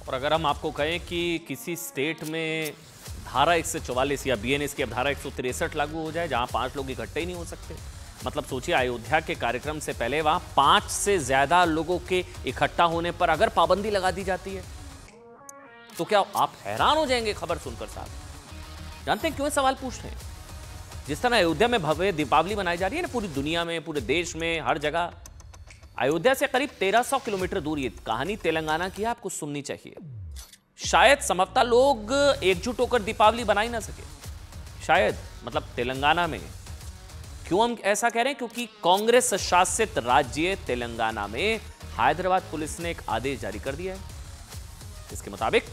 और अगर हम आपको कहें कि किसी स्टेट में धारा 144 या बीएनएस की अब धारा 163 लागू हो जाए जहां 5 लोग इकट्ठे ही नहीं हो सकते, मतलब सोचिए अयोध्या के कार्यक्रम से पहले वहां 5 से ज्यादा लोगों के इकट्ठा होने पर अगर पाबंदी लगा दी जाती है तो क्या आप हैरान हो जाएंगे खबर सुनकर साहब। जानते हैं क्यों सवाल पूछ रहे हैं? जिस तरह अयोध्या में भव्य दीपावली मनाई जा रही है ना पूरी दुनिया में, पूरे देश में, हर जगह, अयोध्या से करीब 1300 किलोमीटर दूर ये कहानी तेलंगाना की है, आपको सुननी चाहिए। शायद संभवतः लोग एकजुट होकर दीपावली बना ही ना सके, शायद, मतलब तेलंगाना में। क्यों हम ऐसा कह रहे हैं? क्योंकि कांग्रेस शासित राज्य तेलंगाना में हैदराबाद पुलिस ने एक आदेश जारी कर दिया है। इसके मुताबिक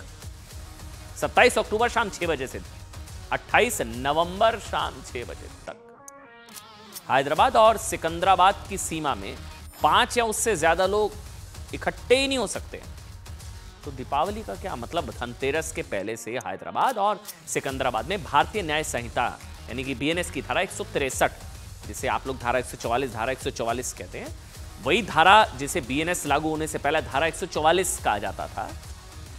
27 अक्टूबर शाम 6 बजे से 28 नवंबर शाम 6 बजे तक हैदराबाद और सिकंदराबाद की सीमा में 5 या उससे ज्यादा लोग इकट्ठे ही नहीं हो सकते। तो दीपावली का क्या मतलब? धनतेरस के पहले से हैदराबाद और सिकंदराबाद में भारतीय न्याय संहिता यानी कि बीएनएस की धारा 163, जिसे आप लोग धारा 144 धारा 144 कहते हैं, वही धारा जिसे बीएनएस लागू होने से पहले धारा 144 कहा जाता था,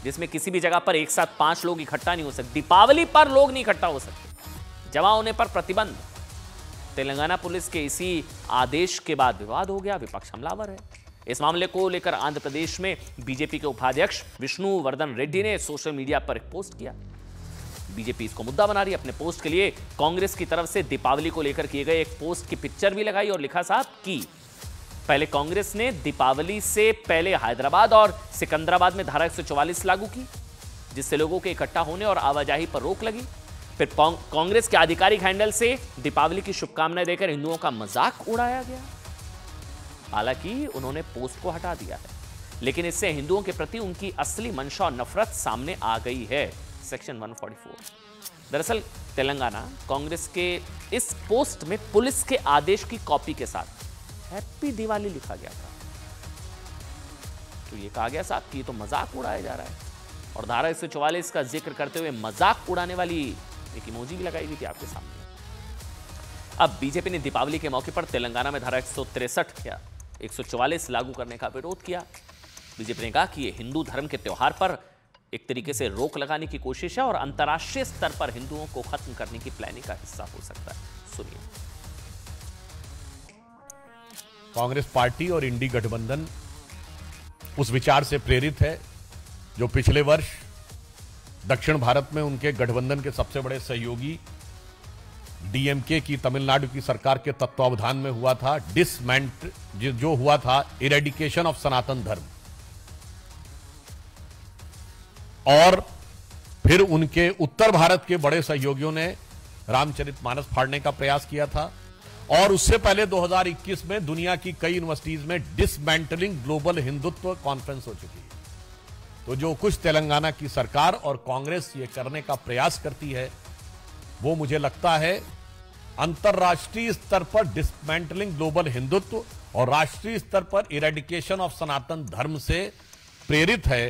जिसमें किसी भी जगह पर एक साथ 5 लोग इकट्ठा नहीं हो सकते। दीपावली पर लोग नहीं इकट्ठा हो सकते, जमा होने पर प्रतिबंध। तेलंगाना पुलिस के इसी आदेश के बाद विवाद हो गया, विपक्ष हमलावर है। इस मामले को लेकर आंध्र प्रदेश में बीजेपी के उपाध्यक्ष विष्णुवर्धन रेड्डी ने सोशल मीडिया पर एक पोस्ट किया। बीजेपी इसको मुद्दा बना रही है। अपने पोस्ट के लिए कांग्रेस की तरफ से दीपावली को लेकर किए गए एक पोस्ट की पिक्चर भी लगाई और लिखा साहब कि पहले कांग्रेस ने दीपावली से पहले हैदराबाद और सिकंदराबाद में धारा 144 लागू की, जिससे लोगों के इकट्ठा होने और आवाजाही पर रोक लगी। फिर कांग्रेस के आधिकारिक हैंडल से दीपावली की शुभकामनाएं देकर हिंदुओं का मजाक उड़ाया गया। हालांकि उन्होंने पोस्ट को हटा दिया है, लेकिन इससे हिंदुओं के प्रति उनकी असली मंशा और नफरत सामने आ गई है। सेक्शन 144। दरअसल तेलंगाना कांग्रेस के इस पोस्ट में पुलिस के आदेश की कॉपी के साथ हैप्पी दिवाली लिखा गया था। तो ये कहा गया साहब कि ये तो मजाक उड़ाया जा रहा है, और धारा 144 का जिक्र करते हुए मजाक उड़ाने वाली एक इमोजी भी लगाई गई थी आपके सामने। अब बीजेपी ने दीपावली के मौके पर तेलंगाना में धारा 163 या 144 लागू करने का विरोध किया। बीजेपी ने कहा कि यह हिंदू धर्म के त्योहार पर एक तरीके से रोक लगाने की कोशिश है और अंतर्राष्ट्रीय स्तर पर हिंदुओं को खत्म करने की प्लानिंग का हिस्सा हो सकता है। सुनिए। कांग्रेस पार्टी और इंडी गठबंधन उस विचार से प्रेरित है जो पिछले वर्ष दक्षिण भारत में उनके गठबंधन के सबसे बड़े सहयोगी डीएमके की तमिलनाडु की सरकार के तत्वावधान में हुआ था, जो हुआ था इरेडिकेशन ऑफ सनातन धर्म, और फिर उनके उत्तर भारत के बड़े सहयोगियों ने रामचरितमानस फाड़ने का प्रयास किया था। और उससे पहले 2021 में दुनिया की कई यूनिवर्सिटीज में डिसमेंटलिंग ग्लोबल हिंदुत्व कॉन्फ्रेंस हो चुकी है। तो जो कुछ तेलंगाना की सरकार और कांग्रेस ये करने का प्रयास करती है, वो मुझे लगता है अंतरराष्ट्रीय स्तर पर डिसमेंटलिंग ग्लोबल हिंदुत्व और राष्ट्रीय स्तर पर इरेडिकेशन ऑफ सनातन धर्म से प्रेरित है।